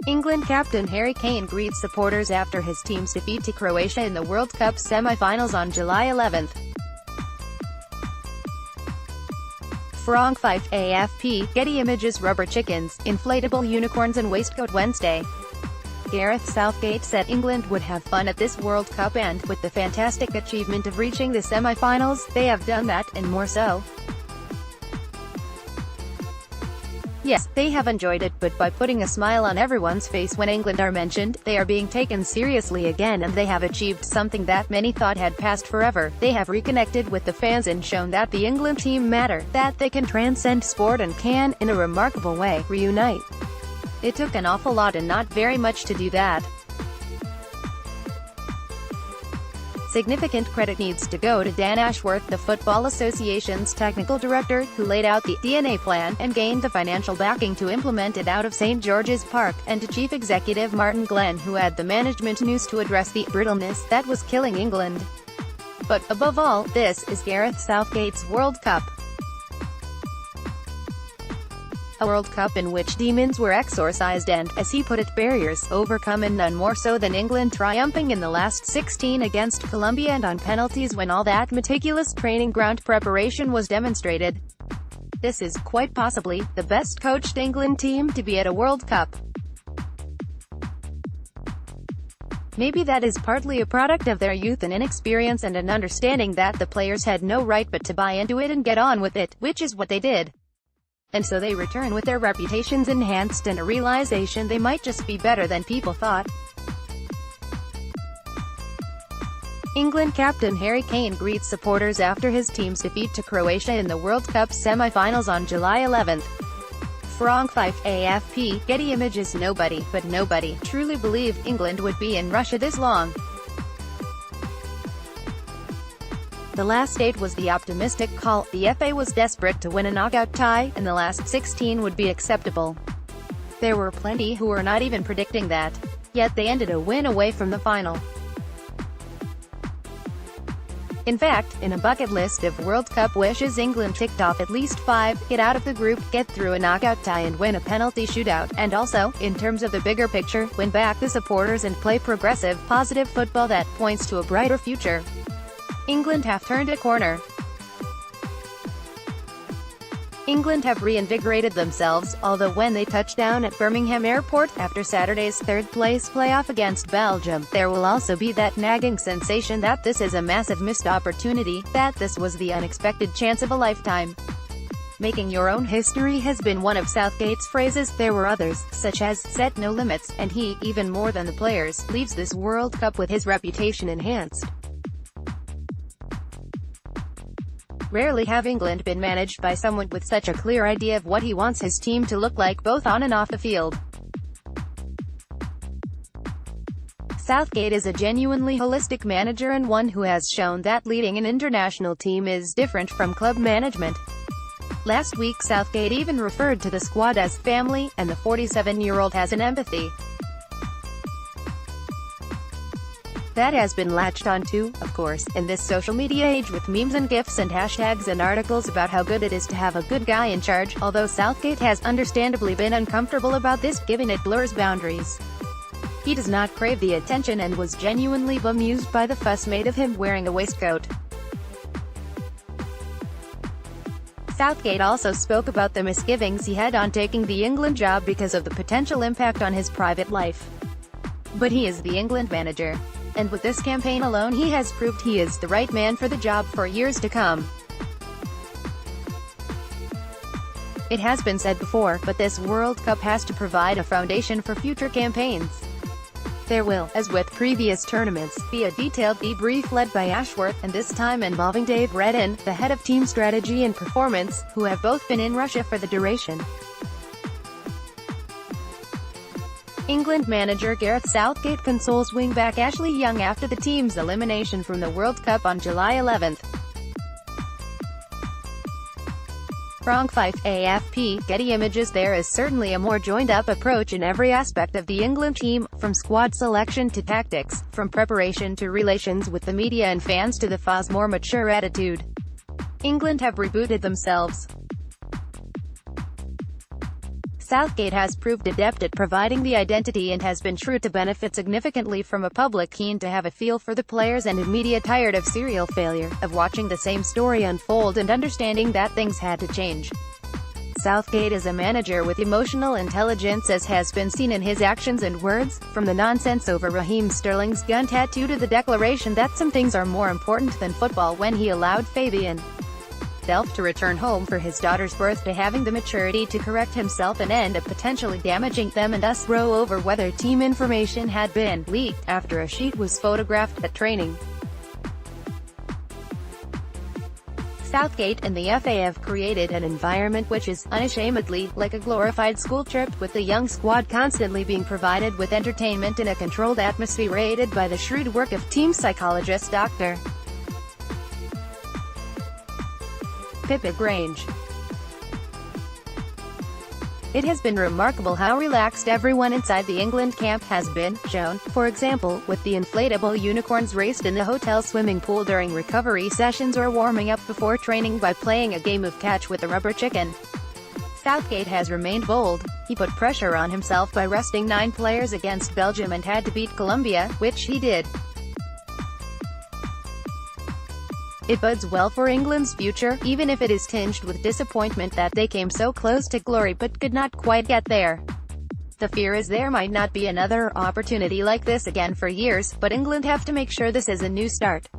England captain Harry Kane greets supporters after his team's defeat to Croatia in the World Cup semi-finals on July 11. Franck Fife, AFP, Getty Images Rubber chickens, inflatable unicorns and Waistcoat Wednesday. Gareth Southgate said England would have fun at this World Cup and, with the fantastic achievement of reaching the semi-finals, they have done that, and more so. Yes, they have enjoyed it, but by putting a smile on everyone's face when England are mentioned, they are being taken seriously again and they have achieved something that many thought had passed forever. They have reconnected with the fans and shown that the England team matter, that they can transcend sport and can, in a remarkable way, reunite. It took an awful lot and not very much to do that. Significant credit needs to go to Dan Ashworth, the Football Association's technical director, who laid out the DNA plan, and gained the financial backing to implement it out of St. George's Park, and to Chief Executive Martin Glenn, who had the management news to address the brittleness that was killing England. But, above all, this is Gareth Southgate's World Cup. A World Cup in which demons were exorcised and, as he put it, barriers overcome, and none more so than England triumphing in the last 16 against Colombia and on penalties when all that meticulous training ground preparation was demonstrated. This is, quite possibly, the best coached England team to be at a World Cup. Maybe that is partly a product of their youth and inexperience and an understanding that the players had no right but to buy into it and get on with it, which is what they did. And so they return with their reputations enhanced and a realization they might just be better than people thought. England captain Harry Kane greets supporters after his team's defeat to Croatia in the World Cup semi-finals on July 11. Franck Fife, AFP, Getty Images. Nobody, but nobody, truly believed England would be in Russia this long. The last 8 was the optimistic call, the FA was desperate to win a knockout tie, and the last 16 would be acceptable. There were plenty who were not even predicting that. Yet they ended a win away from the final. In fact, in a bucket list of World Cup wishes, England ticked off at least 5, get out of the group, get through a knockout tie and win a penalty shootout, and also, in terms of the bigger picture, win back the supporters and play progressive, positive football that points to a brighter future. England have turned a corner. England have reinvigorated themselves, although when they touch down at Birmingham Airport, after Saturday's third-place playoff against Belgium, there will also be that nagging sensation that this is a massive missed opportunity, that this was the unexpected chance of a lifetime. Making your own history has been one of Southgate's phrases. There were others, such as, set no limits, and he, even more than the players, leaves this World Cup with his reputation enhanced. Rarely have England been managed by someone with such a clear idea of what he wants his team to look like both on and off the field. Southgate is a genuinely holistic manager and one who has shown that leading an international team is different from club management. Last week Southgate even referred to the squad as family, and the 47-year-old has an empathy that has been latched onto, of course, in this social media age with memes and gifs and hashtags and articles about how good it is to have a good guy in charge, although Southgate has understandably been uncomfortable about this, given it blurs boundaries. He does not crave the attention and was genuinely bemused by the fuss made of him wearing a waistcoat. Southgate also spoke about the misgivings he had on taking the England job because of the potential impact on his private life. But he is the England manager. And with this campaign alone he has proved he is the right man for the job for years to come. It has been said before, but this World Cup has to provide a foundation for future campaigns. There will, as with previous tournaments, be a detailed debrief led by Ashworth, and this time involving Dave Redden, the head of team strategy and performance, who have both been in Russia for the duration. England manager Gareth Southgate consoles wing-back Ashley Young after the team's elimination from the World Cup on July 11. Franck Fife, AFP, Getty Images. There is certainly a more joined-up approach in every aspect of the England team, from squad selection to tactics, from preparation to relations with the media and fans to the far more mature attitude. England have rebooted themselves. Southgate has proved adept at providing the identity and has been sure to benefit significantly from a public keen to have a feel for the players and a media tired of serial failure, of watching the same story unfold and understanding that things had to change. Southgate is a manager with emotional intelligence, as has been seen in his actions and words, from the nonsense over Raheem Sterling's gun tattoo to the declaration that some things are more important than football when he allowed Fabian Delph to return home for his daughter's birth, to having the maturity to correct himself and end up potentially damaging them and us row over whether team information had been leaked after a sheet was photographed at training. Southgate and the FA have created an environment which is, unashamedly, like a glorified school trip, with the young squad constantly being provided with entertainment in a controlled atmosphere aided by the shrewd work of team psychologist Dr. Pippa Grange. It has been remarkable how relaxed everyone inside the England camp has been, shown, for example, with the inflatable unicorns raced in the hotel swimming pool during recovery sessions or warming up before training by playing a game of catch with the rubber chicken. Southgate has remained bold. He put pressure on himself by resting 9 players against Belgium and had to beat Colombia, which he did. It bodes well for England's future, even if it is tinged with disappointment that they came so close to glory but could not quite get there. The fear is there might not be another opportunity like this again for years, but England have to make sure this is a new start.